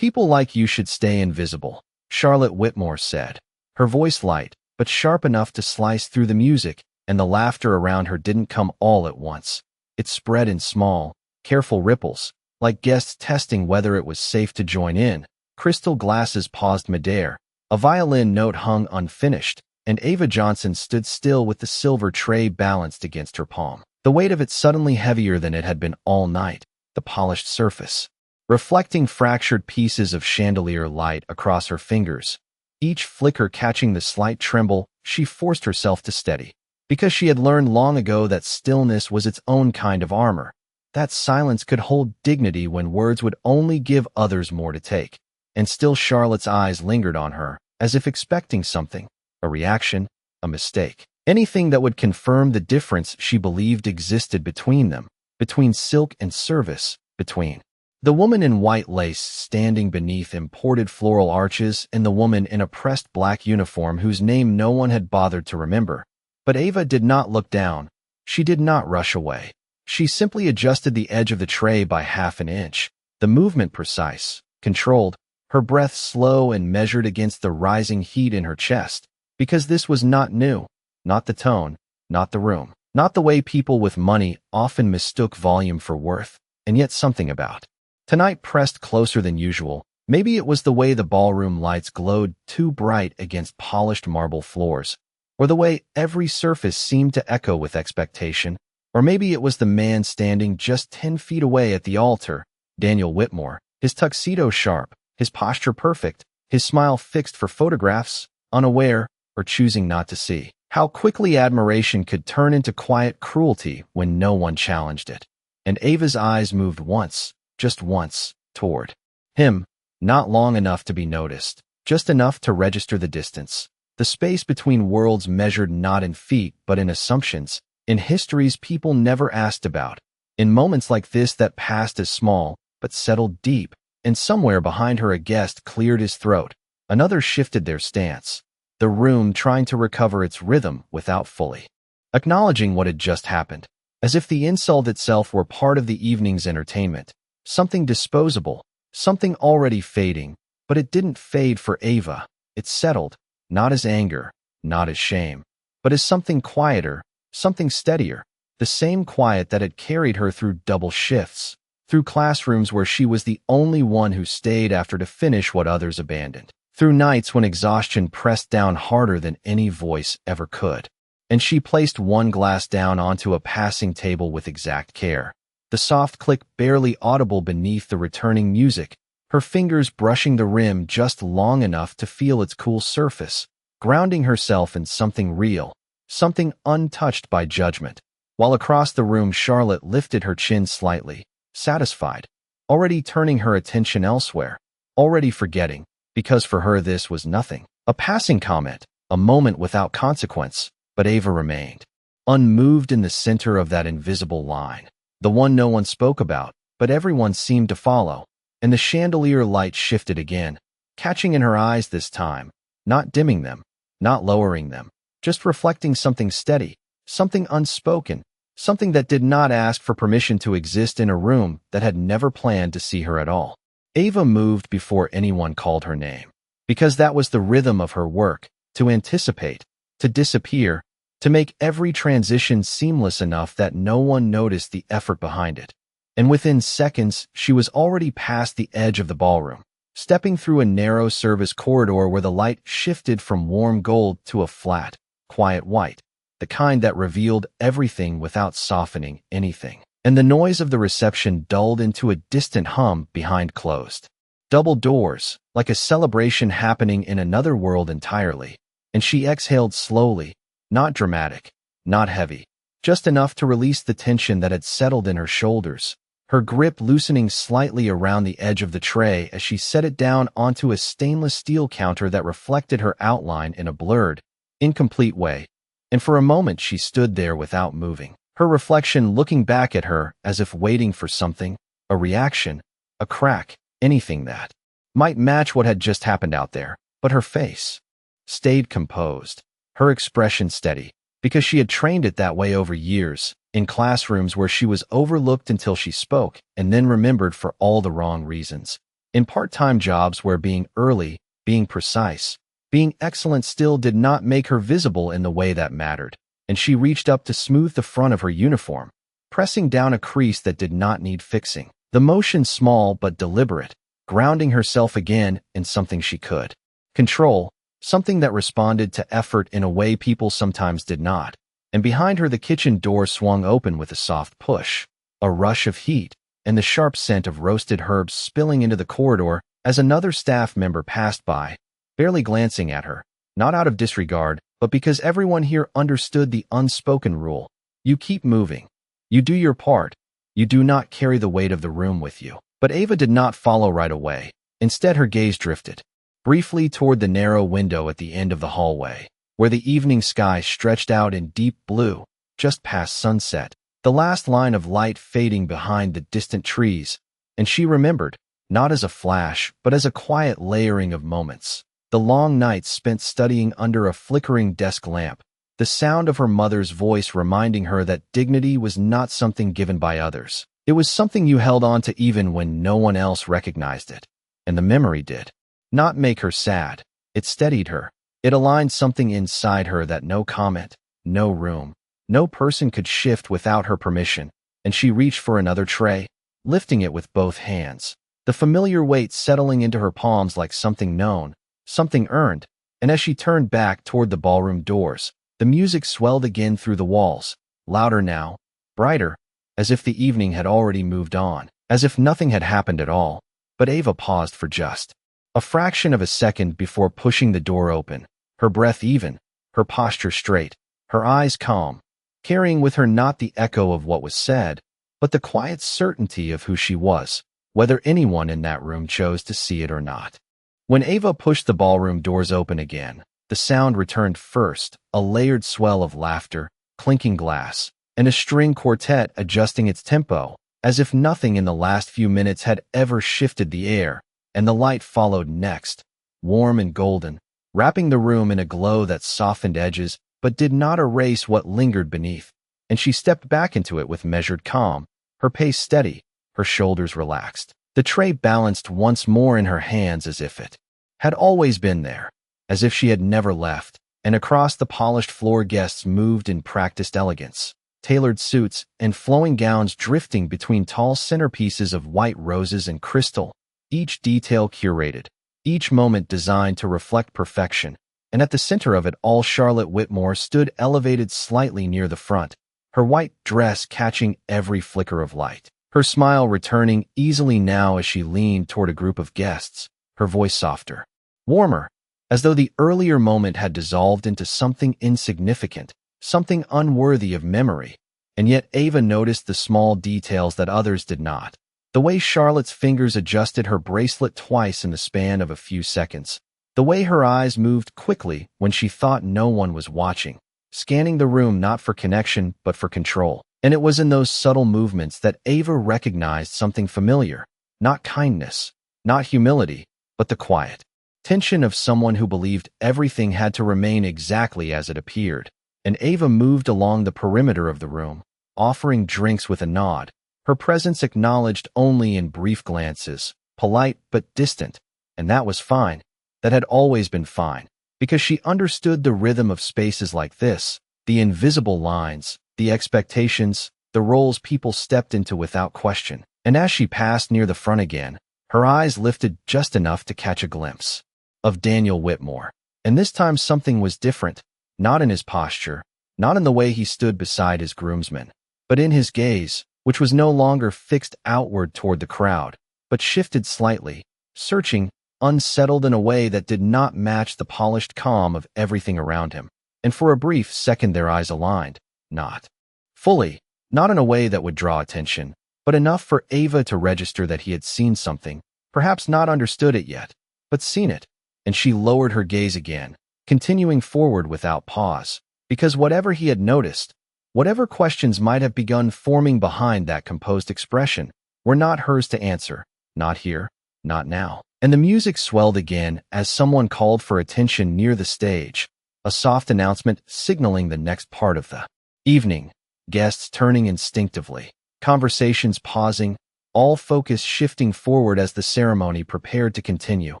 People like you should stay invisible, Charlotte Whitmore said, her voice light, but sharp enough to slice through the music, and the laughter around her didn't come all at once. It spread in small, careful ripples, like guests testing whether it was safe to join in. Crystal glasses paused midair, a violin note hung unfinished, and Ava Johnson stood still with the silver tray balanced against her palm. The weight of it suddenly heavier than it had been all night, the polished surface, reflecting fractured pieces of chandelier light across her fingers. Each flicker catching the slight tremble, she forced herself to steady, because she had learned long ago that stillness was its own kind of armor, that silence could hold dignity when words would only give others more to take. And still Charlotte's eyes lingered on her, as if expecting something, a reaction, a mistake, anything that would confirm the difference she believed existed between them, between silk and service, between the woman in white lace standing beneath imported floral arches and the woman in a pressed black uniform whose name no one had bothered to remember. But Ava did not look down. She did not rush away. She simply adjusted the edge of the tray by half an inch, the movement precise, controlled, her breath slow and measured against the rising heat in her chest, because this was not new, not the tone, not the room, not the way people with money often mistook volume for worth, and yet something about tonight pressed closer than usual. Maybe it was the way the ballroom lights glowed too bright against polished marble floors, or the way every surface seemed to echo with expectation, or maybe it was the man standing just 10 feet away at the altar, Daniel Whitmore, his tuxedo sharp, his posture perfect, his smile fixed for photographs, unaware, or choosing not to see, how quickly admiration could turn into quiet cruelty when no one challenged it. And Ava's eyes moved once, just once, toward him, not long enough to be noticed, just enough to register the distance, the space between worlds measured not in feet but in assumptions, in histories people never asked about, in moments like this that passed as small but settled deep. And somewhere behind her a guest cleared his throat. Another shifted their stance, the room trying to recover its rhythm without fully acknowledging what had just happened, as if the insult itself were part of the evening's entertainment, something disposable, something already fading. But it didn't fade for Ava. It settled, not as anger, not as shame, but as something quieter, something steadier, the same quiet that had carried her through double shifts, through classrooms where she was the only one who stayed after to finish what others abandoned, through nights when exhaustion pressed down harder than any voice ever could. And she placed one glass down onto a passing table with exact care, the soft click barely audible beneath the returning music, her fingers brushing the rim just long enough to feel its cool surface, grounding herself in something real, something untouched by judgment. While across the room Charlotte lifted her chin slightly, satisfied, already turning her attention elsewhere, already forgetting, because for her this was nothing, a passing comment, a moment without consequence. But Ava remained, unmoved in the center of that invisible line, the one no one spoke about, but everyone seemed to follow. And the chandelier light shifted again, catching in her eyes this time, not dimming them, not lowering them, just reflecting something steady, something unspoken, something that did not ask for permission to exist in a room that had never planned to see her at all. Ava moved before anyone called her name, because that was the rhythm of her work, to anticipate, to disappear, to make every transition seamless enough that no one noticed the effort behind it. And within seconds, she was already past the edge of the ballroom, stepping through a narrow service corridor where the light shifted from warm gold to a flat, quiet white, the kind that revealed everything without softening anything. And the noise of the reception dulled into a distant hum behind closed double doors, like a celebration happening in another world entirely. And she exhaled slowly, not dramatic, not heavy, just enough to release the tension that had settled in her shoulders, her grip loosening slightly around the edge of the tray as she set it down onto a stainless steel counter that reflected her outline in a blurred, incomplete way. And for a moment she stood there without moving, her reflection looking back at her as if waiting for something, a reaction, a crack, anything that might match what had just happened out there. But her face stayed composed, her expression steady, because she had trained it that way over years, in classrooms where she was overlooked until she spoke, and then remembered for all the wrong reasons. In part-time jobs where being early, being precise, being excellent still did not make her visible in the way that mattered, and she reached up to smooth the front of her uniform, pressing down a crease that did not need fixing. The motion small but deliberate, grounding herself again in something she could control, something that responded to effort in a way people sometimes did not. And behind her the kitchen door swung open with a soft push, a rush of heat, and the sharp scent of roasted herbs spilling into the corridor as another staff member passed by, barely glancing at her, not out of disregard, but because everyone here understood the unspoken rule. You keep moving. You do your part. You do not carry the weight of the room with you. But Ava did not follow right away. Instead, her gaze drifted briefly toward the narrow window at the end of the hallway, where the evening sky stretched out in deep blue, just past sunset, the last line of light fading behind the distant trees, and she remembered, not as a flash, but as a quiet layering of moments. The long nights spent studying under a flickering desk lamp, the sound of her mother's voice reminding her that dignity was not something given by others. It was something you held on to even when no one else recognized it. And the memory did not make her sad. It steadied her. It aligned something inside her that no comment, no room, no person could shift without her permission, and she reached for another tray, lifting it with both hands, the familiar weight settling into her palms like something known, something earned, and as she turned back toward the ballroom doors, the music swelled again through the walls, louder now, brighter, as if the evening had already moved on, as if nothing had happened at all. But Ava paused for just a fraction of a second before pushing the door open, her breath even, her posture straight, her eyes calm, carrying with her not the echo of what was said, but the quiet certainty of who she was, whether anyone in that room chose to see it or not. When Ava pushed the ballroom doors open again, the sound returned first, a layered swell of laughter, clinking glass, and a string quartet adjusting its tempo, as if nothing in the last few minutes had ever shifted the air, and the light followed next, warm and golden, wrapping the room in a glow that softened edges but did not erase what lingered beneath, and she stepped back into it with measured calm, her pace steady, her shoulders relaxed. The tray balanced once more in her hands as if it had always been there, as if she had never left, and across the polished floor guests moved in practiced elegance, tailored suits and flowing gowns drifting between tall centerpieces of white roses and crystal, each detail curated, each moment designed to reflect perfection, and at the center of it all Charlotte Whitmore stood elevated slightly near the front, her white dress catching every flicker of light, her smile returning easily now as she leaned toward a group of guests, her voice softer, warmer, as though the earlier moment had dissolved into something insignificant, something unworthy of memory. And yet Ava noticed the small details that others did not. The way Charlotte's fingers adjusted her bracelet twice in the span of a few seconds. The way her eyes moved quickly when she thought no one was watching, scanning the room not for connection but for control. And it was in those subtle movements that Ava recognized something familiar, not kindness, not humility, but the quiet tension of someone who believed everything had to remain exactly as it appeared. And Ava moved along the perimeter of the room, offering drinks with a nod, her presence acknowledged only in brief glances, polite but distant, and that was fine. That had always been fine, because she understood the rhythm of spaces like this, the invisible lines, the expectations, the roles people stepped into without question. And as she passed near the front again, her eyes lifted just enough to catch a glimpse of Daniel Whitmore. And this time something was different, not in his posture, not in the way he stood beside his groomsmen, but in his gaze, which was no longer fixed outward toward the crowd, but shifted slightly, searching, unsettled in a way that did not match the polished calm of everything around him. And for a brief second their eyes aligned, not fully, not in a way that would draw attention, but enough for Ava to register that he had seen something, perhaps not understood it yet, but seen it, and she lowered her gaze again, continuing forward without pause, because whatever he had noticed, whatever questions might have begun forming behind that composed expression, were not hers to answer, not here, not now. And the music swelled again as someone called for attention near the stage, a soft announcement signaling the next part of the evening, guests turning instinctively, conversations pausing, all focus shifting forward as the ceremony prepared to continue,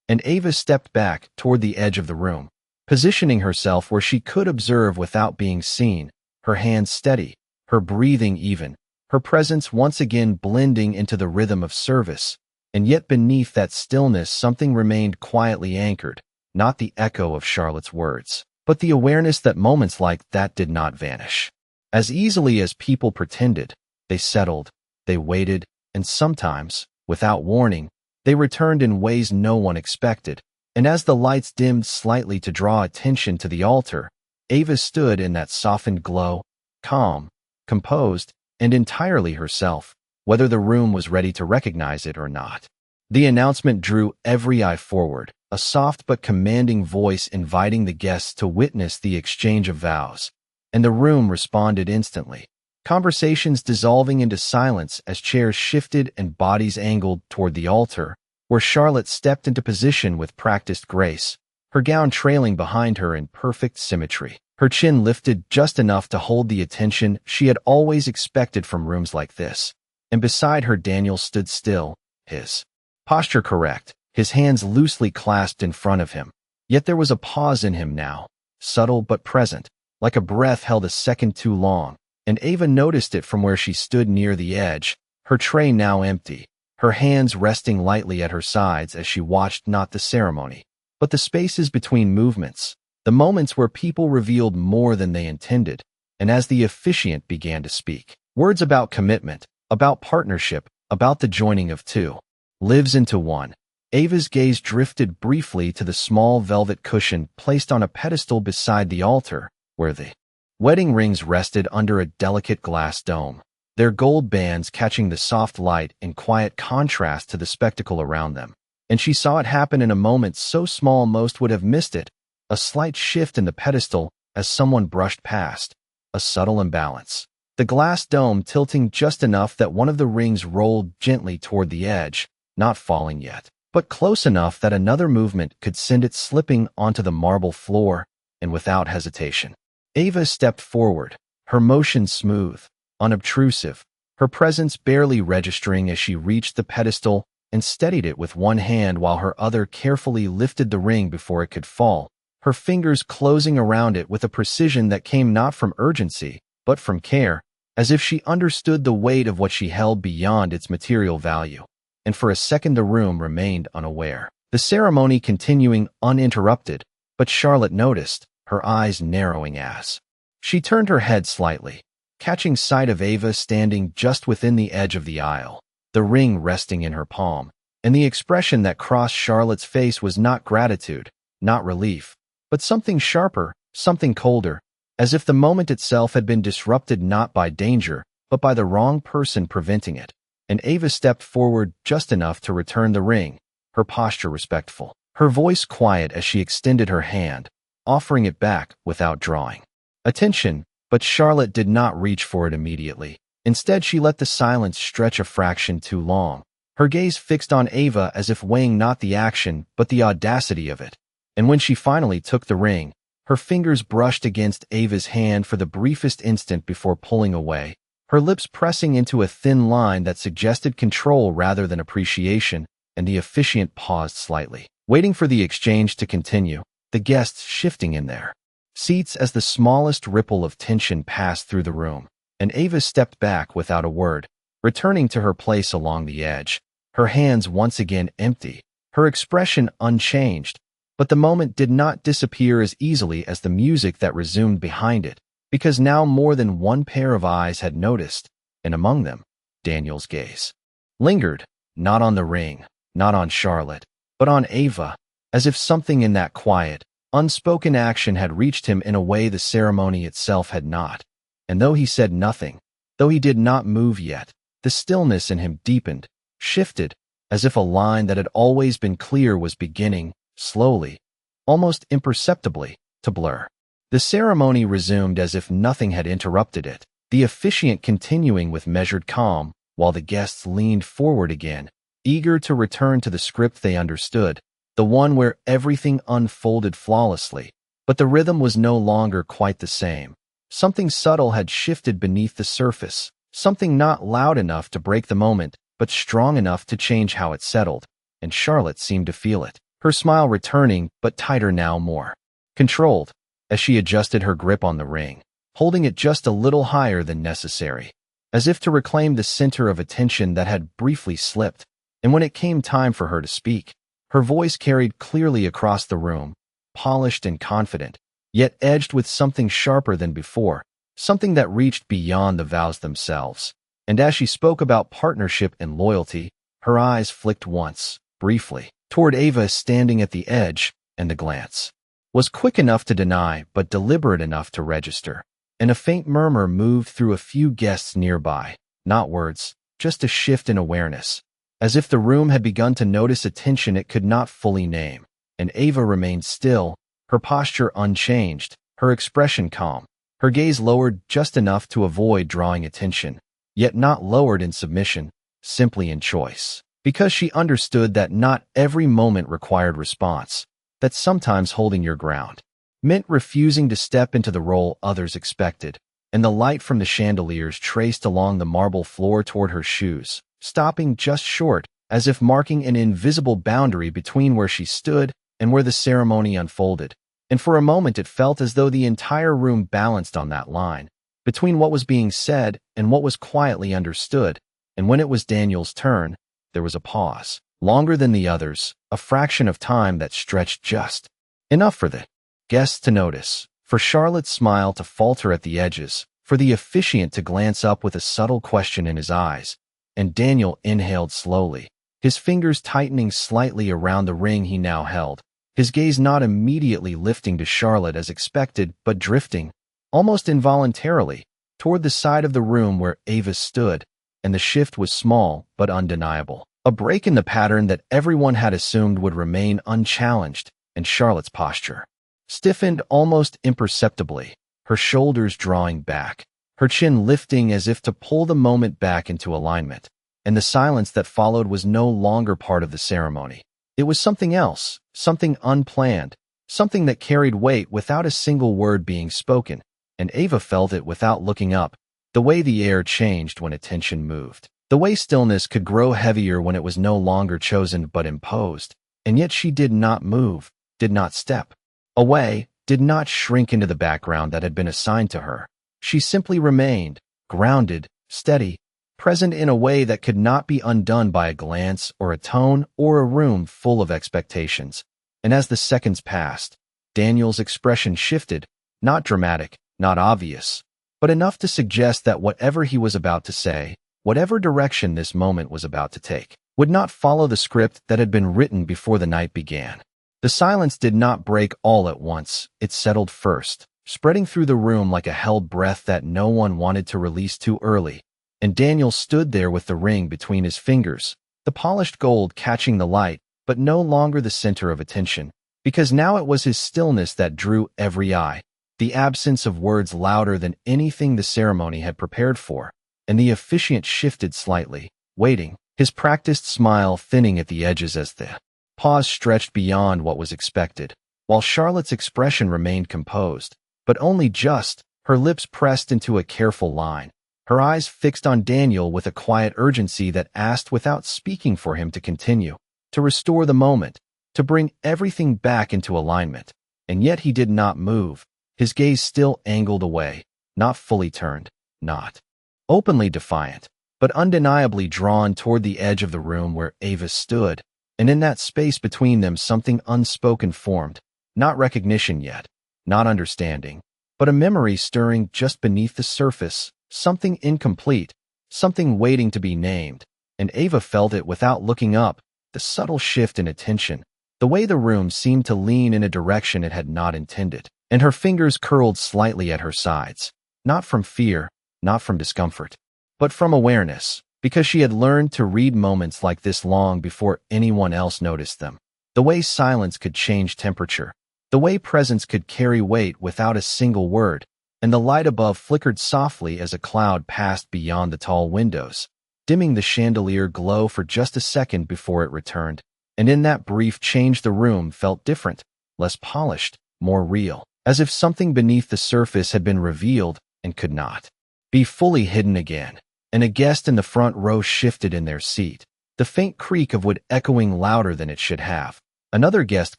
and Ava stepped back toward the edge of the room, positioning herself where she could observe without being seen, her hands steady, her breathing even, her presence once again blending into the rhythm of service. And yet beneath that stillness something remained quietly anchored, not the echo of Charlotte's words, but the awareness that moments like that did not vanish. As easily as people pretended, they settled, they waited, and sometimes, without warning, they returned in ways no one expected. And as the lights dimmed slightly to draw attention to the altar, Ava stood in that softened glow, calm, composed, and entirely herself, whether the room was ready to recognize it or not. The announcement drew every eye forward, a soft but commanding voice inviting the guests to witness the exchange of vows, and the room responded instantly, conversations dissolving into silence as chairs shifted and bodies angled toward the altar, where Charlotte stepped into position with practiced grace, her gown trailing behind her in perfect symmetry, her chin lifted just enough to hold the attention she had always expected from rooms like this. And beside her Daniel stood still, his posture correct, his hands loosely clasped in front of him. Yet there was a pause in him now, subtle but present, like a breath held a second too long, and Ava noticed it from where she stood near the edge, her tray now empty, her hands resting lightly at her sides as she watched not the ceremony, but the spaces between movements, the moments where people revealed more than they intended, and as the officiant began to speak, words about commitment, about partnership, about the joining of two lives into one. Ava's gaze drifted briefly to the small velvet cushion placed on a pedestal beside the altar, where the wedding rings rested under a delicate glass dome, their gold bands catching the soft light in quiet contrast to the spectacle around them. And she saw it happen in a moment so small most would have missed it, a slight shift in the pedestal as someone brushed past, a subtle imbalance. The glass dome tilting just enough that one of the rings rolled gently toward the edge, not falling yet, but close enough that another movement could send it slipping onto the marble floor, and without hesitation, Ava stepped forward, her motion smooth, unobtrusive, her presence barely registering as she reached the pedestal and steadied it with one hand while her other carefully lifted the ring before it could fall, her fingers closing around it with a precision that came not from urgency, but from care, as if she understood the weight of what she held beyond its material value. And for a second the room remained unaware, the ceremony continuing uninterrupted, but Charlotte noticed, her eyes narrowing as she turned her head slightly, catching sight of Ava standing just within the edge of the aisle, the ring resting in her palm, and the expression that crossed Charlotte's face was not gratitude, not relief, but something sharper, something colder, as if the moment itself had been disrupted not by danger, but by the wrong person preventing it. And Ava stepped forward just enough to return the ring, her posture respectful, her voice quiet as she extended her hand, offering it back without drawing attention, but Charlotte did not reach for it immediately. Instead, she let the silence stretch a fraction too long, her gaze fixed on Ava as if weighing not the action but the audacity of it. And when she finally took the ring, her fingers brushed against Ava's hand for the briefest instant before pulling away, her lips pressing into a thin line that suggested control rather than appreciation, and the officiant paused slightly, waiting for the exchange to continue, the guests shifting in their seats as the smallest ripple of tension passed through the room, and Ava stepped back without a word, returning to her place along the edge, her hands once again empty, her expression unchanged. But the moment did not disappear as easily as the music that resumed behind it, because now more than one pair of eyes had noticed, and among them, Daniel's gaze lingered, not on the ring, not on Charlotte, but on Ava, as if something in that quiet, unspoken action had reached him in a way the ceremony itself had not. And though he said nothing, though he did not move yet, the stillness in him deepened, shifted, as if a line that had always been clear was beginning, slowly, almost imperceptibly, to blur. The ceremony resumed as if nothing had interrupted it, the officiant continuing with measured calm, while the guests leaned forward again, eager to return to the script they understood, the one where everything unfolded flawlessly. But the rhythm was no longer quite the same. Something subtle had shifted beneath the surface, something not loud enough to break the moment, but strong enough to change how it settled, and Charlotte seemed to feel it. Her smile returning, but tighter now, more controlled, as she adjusted her grip on the ring, holding it just a little higher than necessary, as if to reclaim the center of attention that had briefly slipped. And when it came time for her to speak, her voice carried clearly across the room, polished and confident, yet edged with something sharper than before, something that reached beyond the vows themselves. And as she spoke about partnership and loyalty, her eyes flicked once, briefly, toward Ava standing at the edge, and the glance was quick enough to deny but deliberate enough to register. And a faint murmur moved through a few guests nearby, not words, just a shift in awareness, as if the room had begun to notice a tension it could not fully name. And Ava remained still, her posture unchanged, her expression calm, her gaze lowered just enough to avoid drawing attention, yet not lowered in submission, simply in choice. Because she understood that not every moment required response, that sometimes holding your ground meant refusing to step into the role others expected. And the light from the chandeliers traced along the marble floor toward her shoes, stopping just short, as if marking an invisible boundary between where she stood and where the ceremony unfolded. And for a moment it felt as though the entire room balanced on that line, between what was being said and what was quietly understood. And when it was Daniel's turn, there was a pause, longer than the others, a fraction of time that stretched just enough for the guests to notice, for Charlotte's smile to falter at the edges, for the officiant to glance up with a subtle question in his eyes. And Daniel inhaled slowly, his fingers tightening slightly around the ring he now held, his gaze not immediately lifting to Charlotte as expected, but drifting, almost involuntarily, toward the side of the room where Ava stood. And the shift was small but undeniable, a break in the pattern that everyone had assumed would remain unchallenged. And Charlotte's posture stiffened almost imperceptibly, her shoulders drawing back, her chin lifting as if to pull the moment back into alignment. And the silence that followed was no longer part of the ceremony. It was something else, something unplanned, something that carried weight without a single word being spoken. And Ava felt it without looking up, the way the air changed when attention moved, the way stillness could grow heavier when it was no longer chosen but imposed. And yet she did not move, did not step away, did not shrink into the background that had been assigned to her. She simply remained, grounded, steady, present in a way that could not be undone by a glance or a tone or a room full of expectations. And as the seconds passed, Daniel's expression shifted, not dramatic, not obvious, but enough to suggest that whatever he was about to say, whatever direction this moment was about to take, would not follow the script that had been written before the night began. The silence did not break all at once, it settled first, spreading through the room like a held breath that no one wanted to release too early. And Daniel stood there with the ring between his fingers, the polished gold catching the light, but no longer the center of attention, because now it was his stillness that drew every eye, the absence of words louder than anything the ceremony had prepared for. And the officiant shifted slightly, waiting, his practiced smile thinning at the edges as the pause stretched beyond what was expected, while Charlotte's expression remained composed, but only just, her lips pressed into a careful line, her eyes fixed on Daniel with a quiet urgency that asked without speaking for him to continue, to restore the moment, to bring everything back into alignment. And yet he did not move, his gaze still angled away, not fully turned, not openly defiant, but undeniably drawn toward the edge of the room where Ava stood. And in that space between them something unspoken formed, not recognition yet, not understanding, but a memory stirring just beneath the surface, something incomplete, something waiting to be named. And Ava felt it without looking up, the subtle shift in attention, the way the room seemed to lean in a direction it had not intended. And her fingers curled slightly at her sides, not from fear, not from discomfort, but from awareness, because she had learned to read moments like this long before anyone else noticed them. The way silence could change temperature, the way presence could carry weight without a single word. And the light above flickered softly as a cloud passed beyond the tall windows, dimming the chandelier glow for just a second before it returned. And in that brief change the room felt different, less polished, more real, as if something beneath the surface had been revealed and could not be fully hidden again. and a guest in the front row shifted in their seat, the faint creak of wood echoing louder than it should have. Another guest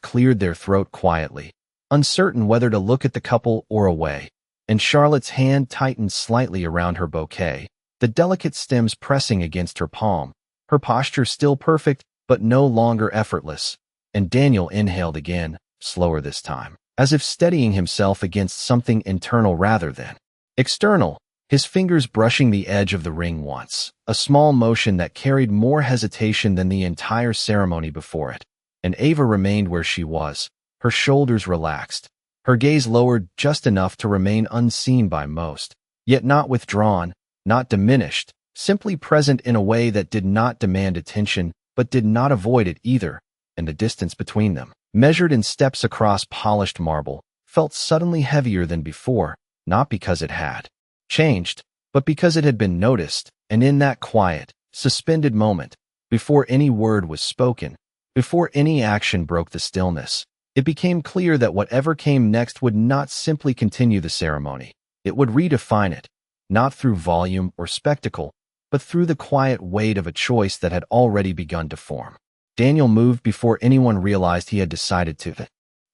cleared their throat quietly, uncertain whether to look at the couple or away, and Charlotte's hand tightened slightly around her bouquet, the delicate stems pressing against her palm, her posture still perfect but no longer effortless. And Daniel inhaled again, slower this time, as if steadying himself against something internal rather than external, his fingers brushing the edge of the ring once, a small motion that carried more hesitation than the entire ceremony before it. And Ava remained where she was, her shoulders relaxed, her gaze lowered just enough to remain unseen by most, yet not withdrawn, not diminished, simply present in a way that did not demand attention but did not avoid it either. And the distance between them, measured in steps across polished marble, felt suddenly heavier than before, not because it had changed, but because it had been noticed. And in that quiet, suspended moment, before any word was spoken, before any action broke the stillness, it became clear that whatever came next would not simply continue the ceremony. It would redefine it, not through volume or spectacle, but through the quiet weight of a choice that had already begun to form. Daniel moved before anyone realized he had decided to.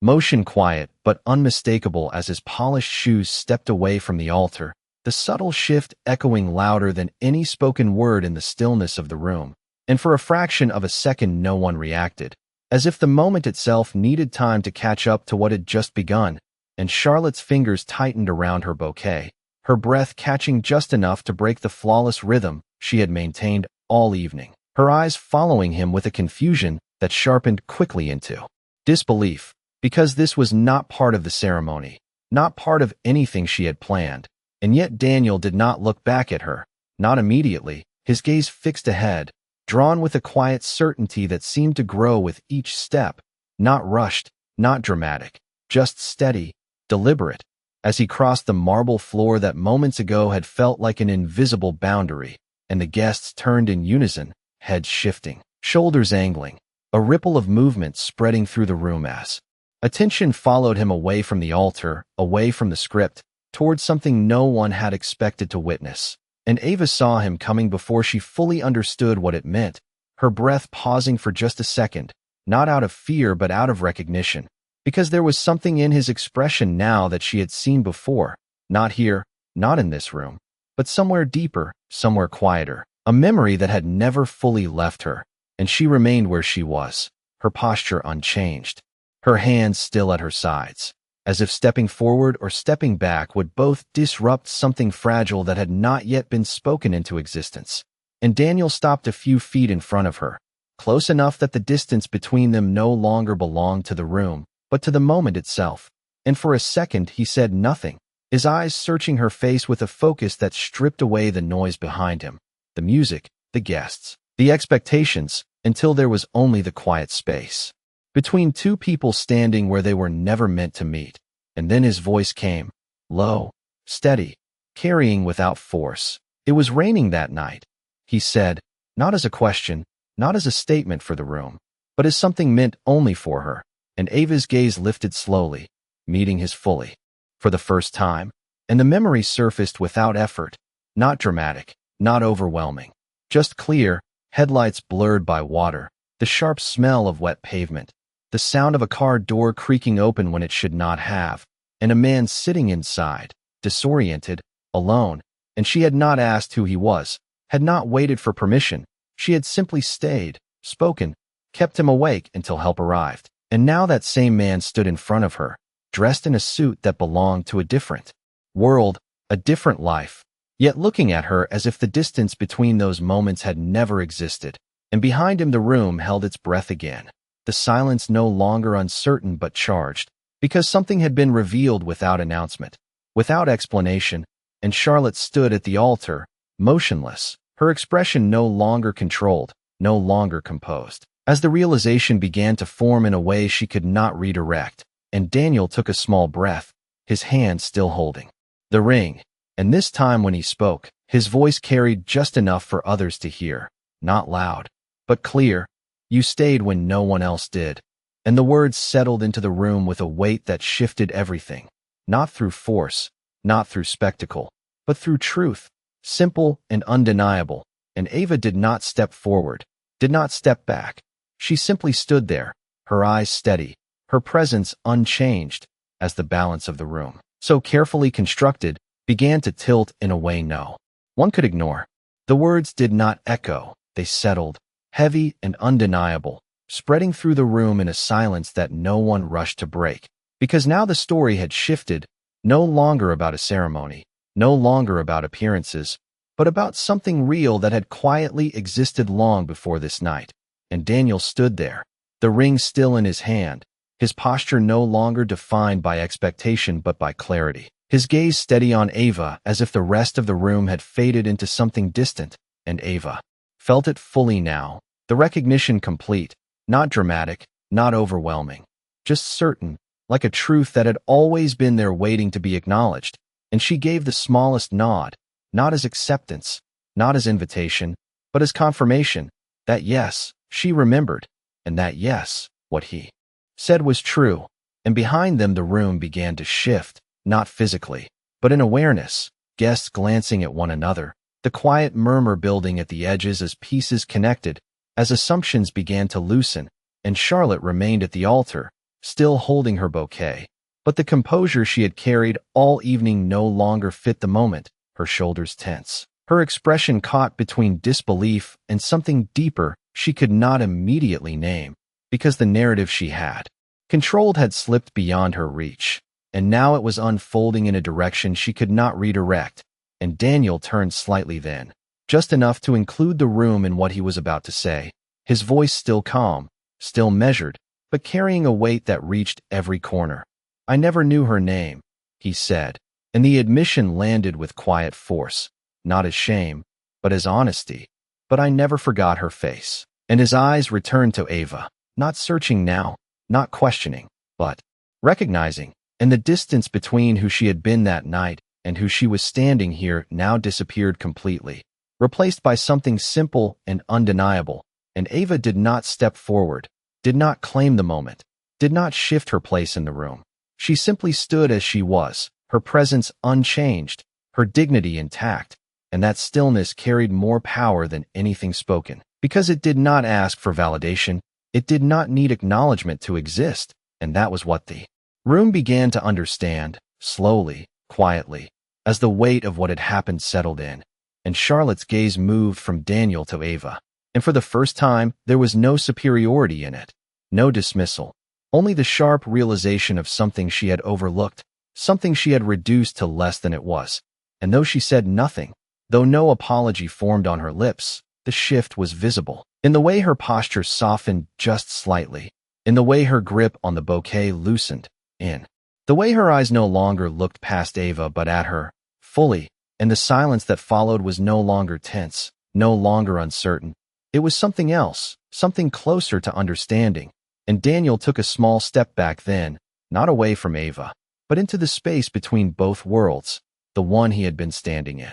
Motion quiet but unmistakable as his polished shoes stepped away from the altar, the subtle shift echoing louder than any spoken word in the stillness of the room. And for a fraction of a second no one reacted, as if the moment itself needed time to catch up to what had just begun. And Charlotte's fingers tightened around her bouquet, her breath catching just enough to break the flawless rhythm she had maintained all evening, her eyes following him with a confusion that sharpened quickly into disbelief, because this was not part of the ceremony, not part of anything she had planned. And yet Daniel did not look back at her, not immediately, his gaze fixed ahead, drawn with a quiet certainty that seemed to grow with each step, not rushed, not dramatic, just steady, deliberate, as he crossed the marble floor that moments ago had felt like an invisible boundary. And the guests turned in unison, heads shifting, shoulders angling, a ripple of movement spreading through the room as attention followed him away from the altar, away from the script, towards something no one had expected to witness. And Ava saw him coming before she fully understood what it meant, her breath pausing for just a second, not out of fear but out of recognition, because there was something in his expression now that she had seen before, not here, not in this room, but somewhere deeper, somewhere quieter, a memory that had never fully left her. And she remained where she was, her posture unchanged, her hands still at her sides, as if stepping forward or stepping back would both disrupt something fragile that had not yet been spoken into existence. And Daniel stopped a few feet in front of her, close enough that the distance between them no longer belonged to the room, but to the moment itself. And for a second he said nothing, his eyes searching her face with a focus that stripped away the noise behind him, the music, the guests, the expectations, until there was only the quiet space between two people standing where they were never meant to meet. And then his voice came, low, steady, carrying without force. It was raining that night, he said, not as a question, not as a statement for the room, but as something meant only for her. And Ava's gaze lifted slowly, meeting his fully, for the first time, and the memory surfaced without effort, not dramatic, not overwhelming, just clear, headlights blurred by water, the sharp smell of wet pavement, the sound of a car door creaking open when it should not have, and a man sitting inside, disoriented, alone. And she had not asked who he was, had not waited for permission. She had simply stayed, spoken, kept him awake until help arrived. And now that same man stood in front of her, dressed in a suit that belonged to a different world, a different life, yet looking at her as if the distance between those moments had never existed. And behind him the room held its breath again, the silence no longer uncertain but charged, because something had been revealed without announcement, without explanation. And Charlotte stood at the altar, motionless, her expression no longer controlled, no longer composed, as the realization began to form in a way she could not redirect. And Daniel took a small breath, his hand still holding the ring. And this time when he spoke, his voice carried just enough for others to hear, not loud, but clear. You stayed when no one else did. And the words settled into the room with a weight that shifted everything, not through force, not through spectacle, but through truth, simple and undeniable, and Ava did not step forward, did not step back. She simply stood there, her eyes steady, her presence unchanged, as the balance of the room, so carefully constructed, began to tilt in a way no one could ignore. The words did not echo, they settled, heavy and undeniable, spreading through the room in a silence that no one rushed to break. Because now the story had shifted, no longer about a ceremony, no longer about appearances, but about something real that had quietly existed long before this night. And Daniel stood there, the ring still in his hand, his posture no longer defined by expectation but by clarity. His gaze steady on Ava as if the rest of the room had faded into something distant, and Ava felt it fully now, the recognition complete, not dramatic, not overwhelming, just certain, like a truth that had always been there waiting to be acknowledged. And she gave the smallest nod, not as acceptance, not as invitation, but as confirmation, that yes, she remembered, and that yes, what he said was true. And behind them the room began to shift, not physically, but in awareness, guests glancing at one another, the quiet murmur building at the edges as pieces connected, as assumptions began to loosen, and Charlotte remained at the altar, still holding her bouquet. But the composure she had carried all evening no longer fit the moment, her shoulders tense, her expression caught between disbelief and something deeper she could not immediately name, because the narrative she had controlled had slipped beyond her reach. And now it was unfolding in a direction she could not redirect, and Daniel turned slightly then, just enough to include the room in what he was about to say, his voice still calm, still measured, but carrying a weight that reached every corner. "I never knew her name," he said, and the admission landed with quiet force, not as shame, but as honesty. "But I never forgot her face." And his eyes returned to Ava, not searching now, not questioning, but recognizing. And the distance between who she had been that night and who she was standing here now disappeared completely, replaced by something simple and undeniable. And Ava did not step forward, did not claim the moment, did not shift her place in the room. She simply stood as she was, her presence unchanged, her dignity intact, and that stillness carried more power than anything spoken, because it did not ask for validation, it did not need acknowledgement to exist, and that was what the room began to understand, slowly, quietly, as the weight of what had happened settled in, and Charlotte's gaze moved from Daniel to Ava. And for the first time, there was no superiority in it, no dismissal, only the sharp realization of something she had overlooked, something she had reduced to less than it was. And though she said nothing, though no apology formed on her lips, the shift was visible, in the way her posture softened just slightly, in the way her grip on the bouquet loosened, in the way her eyes no longer looked past Ava but at her, fully, and the silence that followed was no longer tense, no longer uncertain. It was something else, something closer to understanding, and Daniel took a small step back then, not away from Ava, but into the space between both worlds, the one he had been standing in,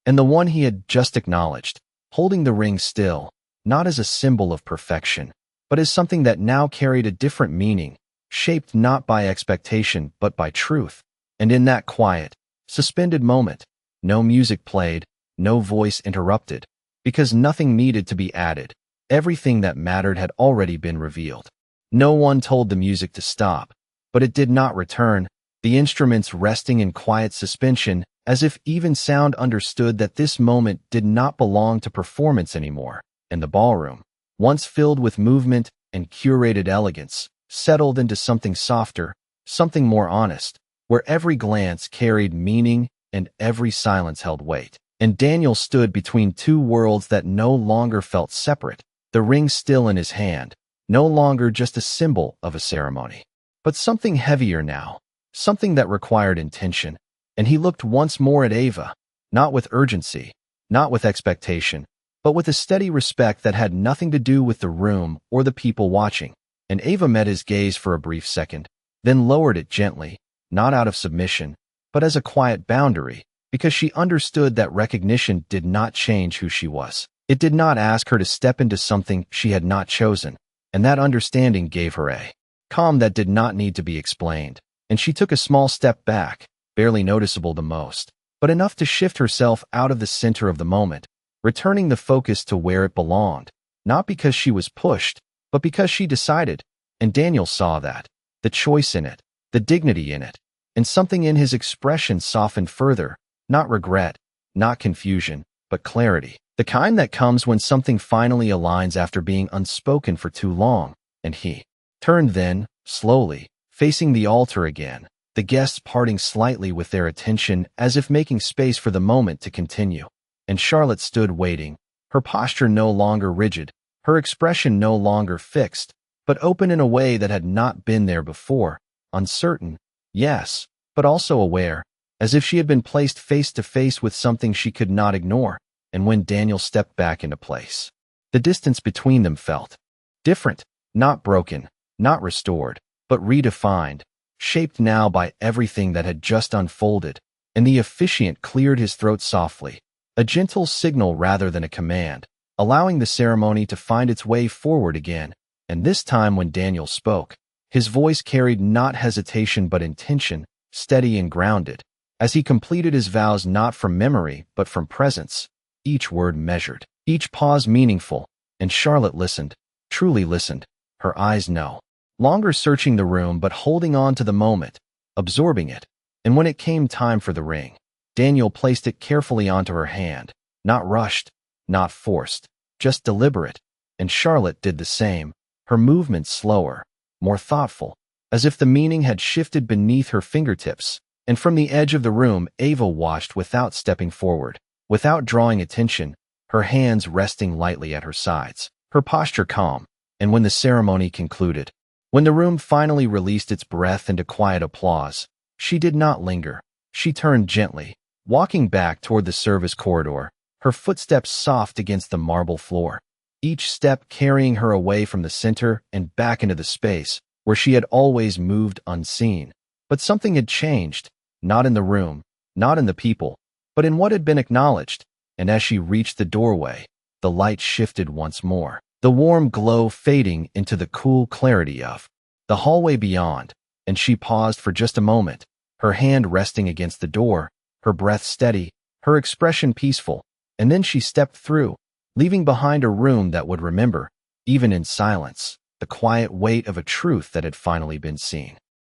and the one he had just acknowledged, holding the ring still, not as a symbol of perfection, but as something that now carried a different meaning, shaped not by expectation but by truth. And in that quiet, suspended moment, no music played, no voice interrupted, because nothing needed to be added. Everything that mattered had already been revealed. No one told the music to stop, but it did not return, the instruments resting in quiet suspension, as if even sound understood that this moment did not belong to performance anymore. And the ballroom, once filled with movement and curated elegance, settled into something softer, something more honest, where every glance carried meaning and every silence held weight. And Daniel stood between two worlds that no longer felt separate, the ring still in his hand, no longer just a symbol of a ceremony, but something heavier now, something that required intention. And he looked once more at Ava, not with urgency, not with expectation, but with a steady respect that had nothing to do with the room or the people watching. And Ava met his gaze for a brief second, then lowered it gently, not out of submission, but as a quiet boundary, because she understood that recognition did not change who she was. It did not ask her to step into something she had not chosen, and that understanding gave her a calm that did not need to be explained. And she took a small step back, barely noticeable the most, but enough to shift herself out of the center of the moment, returning the focus to where it belonged, not because she was pushed, but because she decided, and Daniel saw that, the choice in it, the dignity in it, and something in his expression softened further, not regret, not confusion, but clarity. The kind that comes when something finally aligns after being unspoken for too long, and he turned then, slowly, facing the altar again, the guests parting slightly with their attention as if making space for the moment to continue. And Charlotte stood waiting, her posture no longer rigid, her expression no longer fixed, but open in a way that had not been there before, uncertain, yes, but also aware, as if she had been placed face to face with something she could not ignore. And when Daniel stepped back into place, the distance between them felt different, not broken, not restored, but redefined, shaped now by everything that had just unfolded, and the officiant cleared his throat softly, a gentle signal rather than a command, allowing the ceremony to find its way forward again. And this time when Daniel spoke, his voice carried not hesitation but intention, steady and grounded, as he completed his vows not from memory but from presence, each word measured, each pause meaningful, and Charlotte listened, truly listened, her eyes no longer searching the room but holding on to the moment, absorbing it. And when it came time for the ring, Daniel placed it carefully onto her hand, not rushed, not forced, just deliberate, and Charlotte did the same, her movements slower, more thoughtful, as if the meaning had shifted beneath her fingertips. And from the edge of the room, Ava watched without stepping forward, without drawing attention, her hands resting lightly at her sides, her posture calm. And when the ceremony concluded, when the room finally released its breath into quiet applause, she did not linger. She turned gently, walking back toward the service corridor, her footsteps soft against the marble floor, each step carrying her away from the center and back into the space where she had always moved unseen. But something had changed, not in the room, not in the people, but in what had been acknowledged. And as she reached the doorway, the light shifted once more, the warm glow fading into the cool clarity of the hallway beyond. And she paused for just a moment, her hand resting against the door, her breath steady, her expression peaceful. And then she stepped through, leaving behind a room that would remember, even in silence, the quiet weight of a truth that had finally been seen.